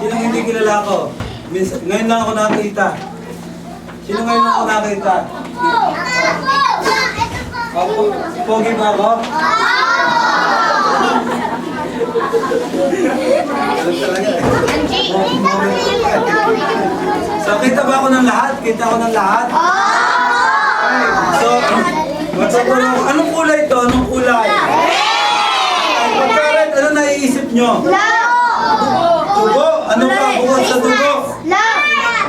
Sinong hindi kilala ko? Ngayon lang ako nakita. Sino ngayon lang ako nakita? Pogi ba ako? So, kita ba ako ng lahat? Kita ako ng lahat? So, magtatanong, anong kulay ito? Anong kulay? Pagkarat, ano naiisip nyo? Dugo. Ano pa? Bukod sa dugo?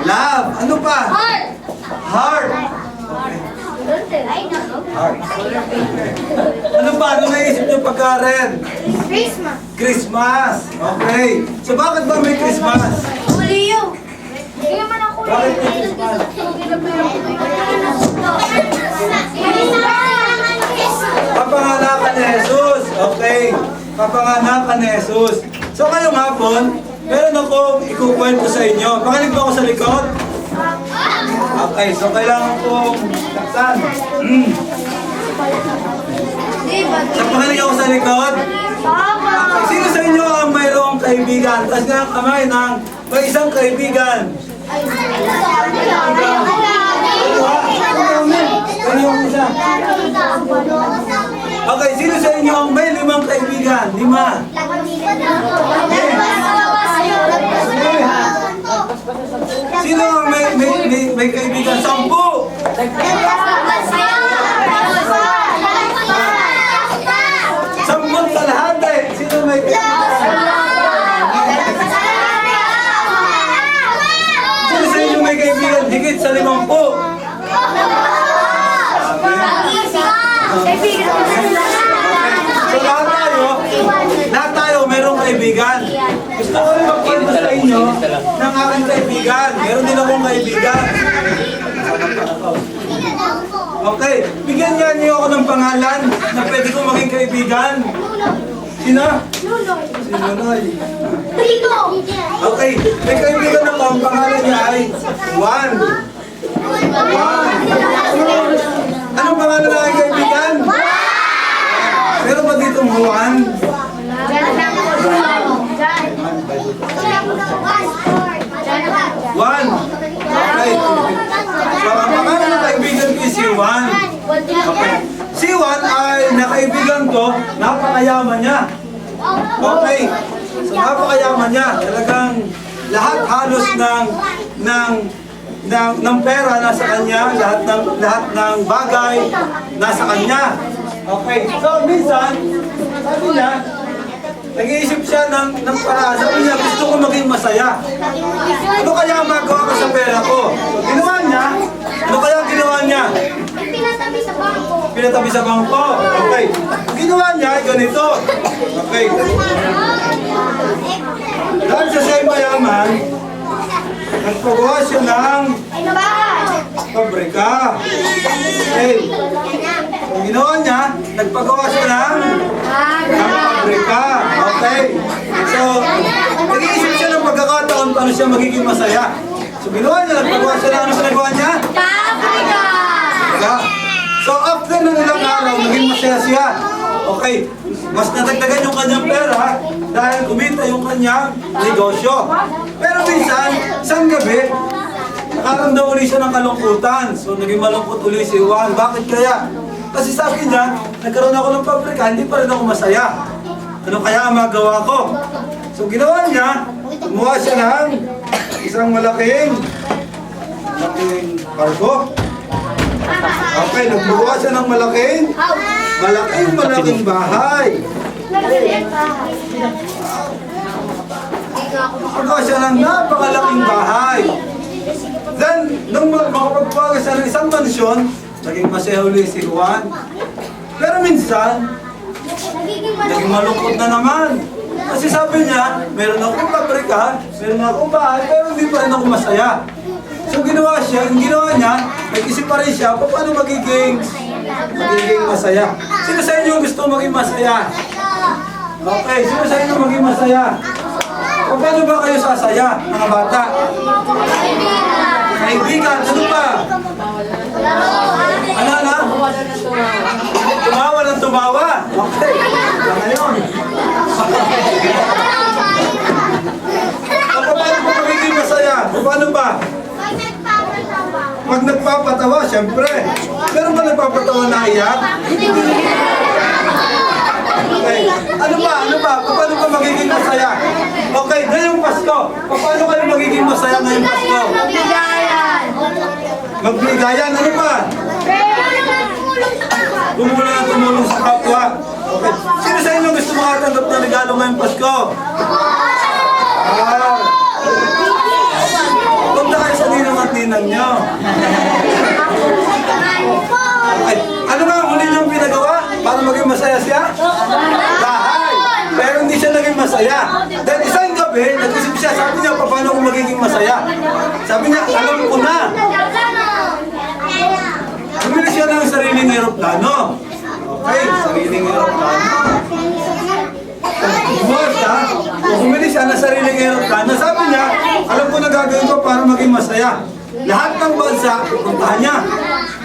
Love. Ano pa? Heart. Heart. Ano pa? Ano naisip nyo pagkarat? Christmas. Okay. So, bakit ba may Christmas? Bakit may Christmas? Kapanganakan ni Jesus. Okay. Kapanganakan ni Jesus. So ngayong hapon, meron akong ikukwento sa inyo. Pakinig ba ako sa likod? Okay. So kailangan kong laksan. So pakinig ako sa likod. Okay. Sino sa inyo ang mayroong kaibigan? Taas nga ang kamay ng may isang kaibigan. Okay, sino sa inyo ang may 5 kaibigan? 5. Sino ang may kaibigan? 10. 10 sa lahat eh. Sino may kaibigan? Sino sa inyo may kaibigan? Higit sa 50. So lahat tayo mayroong kaibigan. Gusto ko rin magkwento sa inyo ng aking kaibigan. Meron din akong kaibigan. Okay, bigyan niyo ako ng pangalan na pwede kong maging kaibigan. Sino? Si Nunoy. Okay, may kaibigan ako. Ang pangalan niya ay Juan. Anong pangalan na ay kaibigan? Meron ba dito Juan? Juan. Okay. So, ang pangalan ng kaibigan ko si Juan. Okay. Si Juan ay nakaibigan ko, napakayaman niya. Okay. So, napakayaman niya. Talagang lahat halos ng pera nasa kanya, lahat ng bagay nasa kanya. Okay. So, minsan, sabi niya, nag-iisip siya ng paraan. Sabi niya, gusto ko maging masaya. Ano kaya magawa ko sa pera ko? So, ginawa niya. Ano kaya ginawa niya? Pinatabi sa bangko. Okay. Ginawa niya ay ganito. Okay. Dahil sa siya'y mayaman, nagpagawa siya ng pabrika. Okay. Ang ginawa niya, nagpagawa siya ng pabrika. Okay. So, nag-iisip siya ng pagkakataon paano siya magiging masaya. So, ginawa niya, nagpagawa siya ng ano sa nagawa niya? Pabrika! So, after ng ilang araw, naging masaya siya. Okay. Mas natagdagan yung kanyang pera dahil kumita yung kanyang negosyo. Pero minsan, isang gabi, nakaramdam uli siya ng kalungkutan. So, naging malungkot uli si Juan. Bakit kaya? Kasi sabi niya, nagkaroon ako ng pabrika, hindi pa rin ako masaya. Ano kaya ang magawa ko? So, ginawa niya, gumawa siya ng isang malaking barko. Okay, nagbuwa siya ng malaking bahay. Nagbuwa siya ng napakalaking bahay. Then, nung makapagpaga siya ng isang mansyon, naging masaya uli si Juan. Pero minsan, naging malungkot na naman. Kasi sabi niya, meron akong pabrika, meron akong bahay, pero hindi pa rin ako masaya. So ginawa niya, nag-isip pa rin siya, paano magiging masaya? Sino sa inyo gusto maging masaya? Okay, sino sa inyo maging masaya? Paano ba kayo sasaya, mga bata? Kaibigan, ano pa? Ano? Tumawa ng tumawa. Okay, ngayon. masaya. Okay, ngayong Pasko. Paano kayo magiging masaya ngayong Pasko? Magbigayan. Ano pa? Tumulong sa kapwa. Okay. Sino sa inyo gusto makatanggap ng regalo ngayong Pasko? Punta kayo sa ninang at ninang nyo. Okay. Ano ba ang huli niyong pinagawa para maging masaya siya? Bahay. Pero hindi siya naging masaya. Dahil isang gabi, nag-isip siya, sabi niya, paano ko magiging masaya? Sabi niya, alam ko na. Bumili siya ng sariling eroplano. Okay, sariling eroplano. Bumili siya ng sariling eroplano. Sabi niya, alam ko na gagawin ko para maging masaya. Lahat ng bansa, puntahan niya.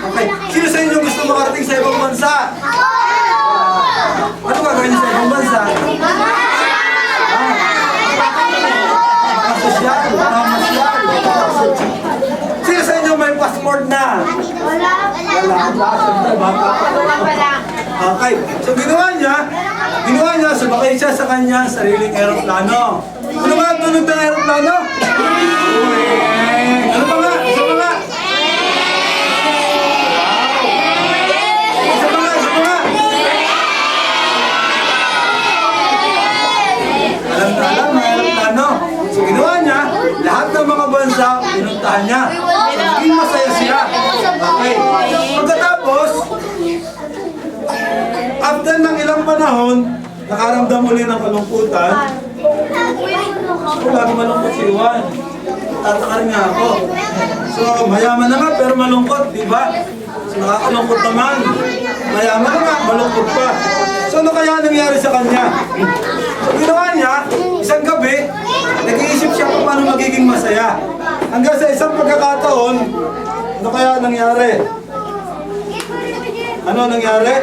Okay, sino sa inyo gusto makarating sa ibang bansa? Ano gagawin niya sa ibang bansa? Makasosyal, mamasyal. Sino sa inyo may passport na? Wala. Okay, so ginawa niya, sumakay siya sa kanyang sariling eroplano. Ano ba ang tunog ng eroplano? Ano pa nga? Isa pa nga? Isa pa nga? Alam na alam, may eroplano. So ginawa niya, lahat ng mga bansa, pinuntahan niya. Naging masaya siya. Okay. Pagkatapos, after ng ilang panahon, nakaramdam uli ng kalungkutan. Lagi malungkot si Juan. Tatakarin niya ako. So, mayaman na nga pero malungkot, di ba? So, nakakalungkot naman. Mayaman na nga, malungkot pa. So, ano kaya nangyari sa kanya? So, ginawa niya, isang gabi, nag-iisip siya kung paano magiging masaya. Hanggang sa isang pagkakataon, ano kaya nangyari? Ano nangyari?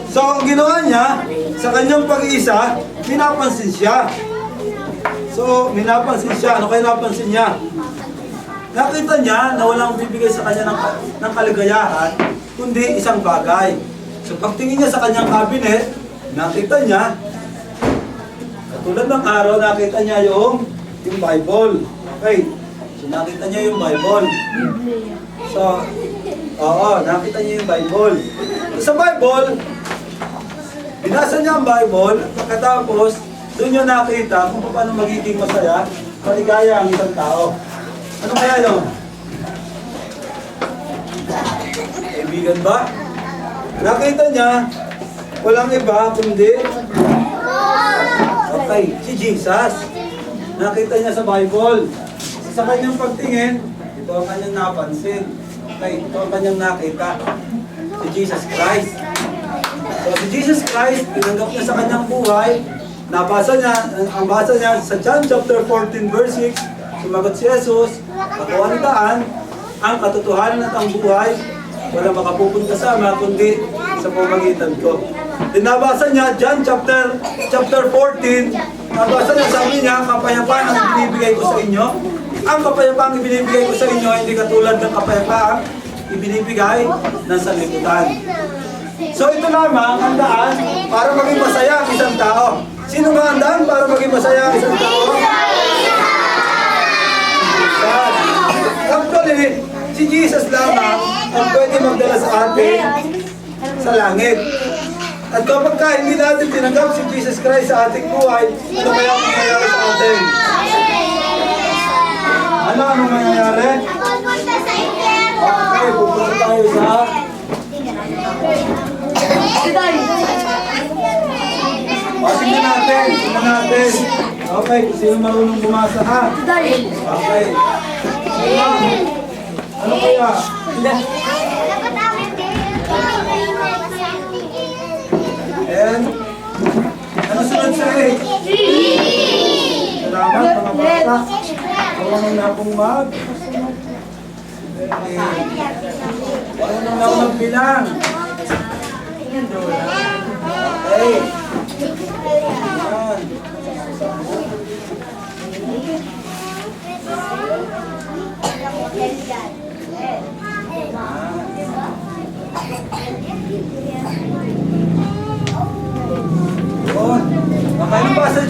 So, ang ginawa niya, sa kanyang pag-iisa, minapansin siya. So, minapansin siya. Ano kaya napansin niya? Nakita niya na walang bibigay sa kanya ng kaligayahan, kundi isang bagay. So, pagtingin niya sa kanyang cabinet, nakita niya, katulad ng araw, nakita niya yung Bible. Okay. So, nakita niya yung Bible. So, oo, nakita niya yung Bible. So, sa Bible, binasa niya ang Bible, at pagkatapos, doon niya nakita kung paano magiging masaya, maligaya ang isang tao. Ano kaya yun? Kaibigan ba? Nakita niya, walang iba kundi, okay, si Jesus. Nakita niya sa Bible. Sa kanyang pagtingin, ito ang kanyang napansin. Okay, ito ang kanyang nakita. Si Jesus Christ. So si Jesus Christ, tinanggap niya sa kanyang buhay. Nabasa niya, ang basa niya sa John chapter 14 verse 6, sumagot si Jesus, ako ang daan, ang katotohanan at ang buhay, wala makapupunta sa ama kundi sa pamamagitan ko. Nabasa niya John chapter 14, nabasa niya, sabi niya, kapayapaan ang ibinibigay ko sa inyo. Ang kapayapaan ibinibigay ko sa inyo hindi katulad ng kapayapaan ibinibigay ng sanlibutan. So ito lamang ang daan para maging masaya ang isang tao. Sino ba ang daan para maging masaya ang isang tao? Actually, si Jesus lamang ang pwede magdala sa atin sa langit. At kapag hindi natin tinanggap si Jesus Christ sa ating buhay, ano kaya ang mangyayari sa atin? Ano mangyayari? Okay, pupunta tayo sa tingnan natin. Okay, sino marunong bumasa ha? Okay. Ano kaya? And, ano sunod sa A? Salamat mga bata. Marunong na akong marunong na akong magbilang. Okay. Ayan.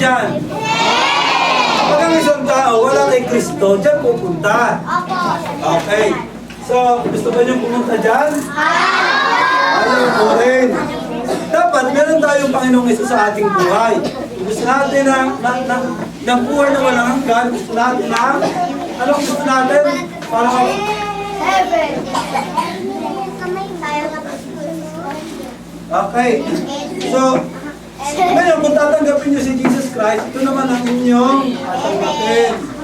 yan? Pag ang isang tao wala kay Kristo, dyan pupunta. Okay. So, gusto ba niyong pumunta dyan? Ayaw po rin. Dapat meron tayong Panginoong Yesus sa ating buhay. Gusto natin ng buhay na walang hanggan. Gusto natin anong gusto natin? Para okay. So, ngayon kung tatanggapin niyo si Jesus Christ, ito naman ang inyong tatanggapin.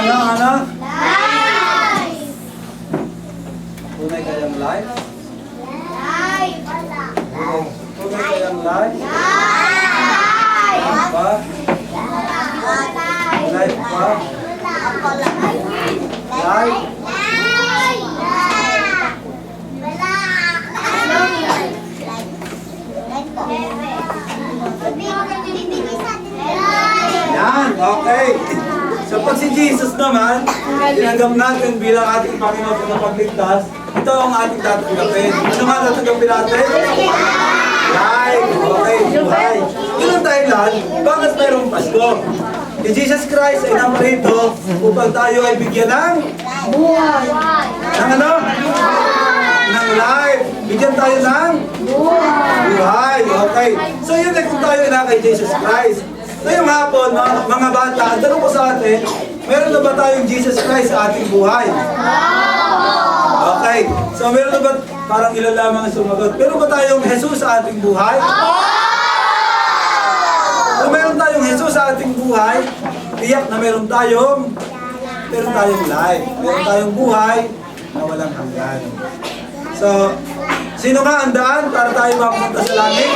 Ano? Tunay kayang life? Tunay kayang life? Life ba? Life ba? Life? Yan, okay. So pag si Jesus naman, tinanggap natin bilang ating Panginoon at Tagapagligtas, ito ang ating tatanggapin. Ano nga tatanggapin natin? Life. Okay, buhay. Yun ang dahilan, bakit mayroong Pasko? Si Jesus Christ ay naparito upang tayo ay bigyan ng buhay. Ng ano? Ng life. Bigyan tayo ng buhay. Okay. So yun ay kung tayo na kay Jesus Christ. Ngayong hapon, mga bata, ang tanong ko sa atin, meron na ba tayong Jesus Christ sa ating buhay? Okay. So meron na ba, parang ilan lamang ang sumagot, meron ba tayong Jesus sa ating buhay? Kung meron tayong Jesus sa ating buhay, tiyak na meron tayong life. Meron tayong buhay na walang hanggan. So, sino nga ang daan para tayo mapunta sa langit?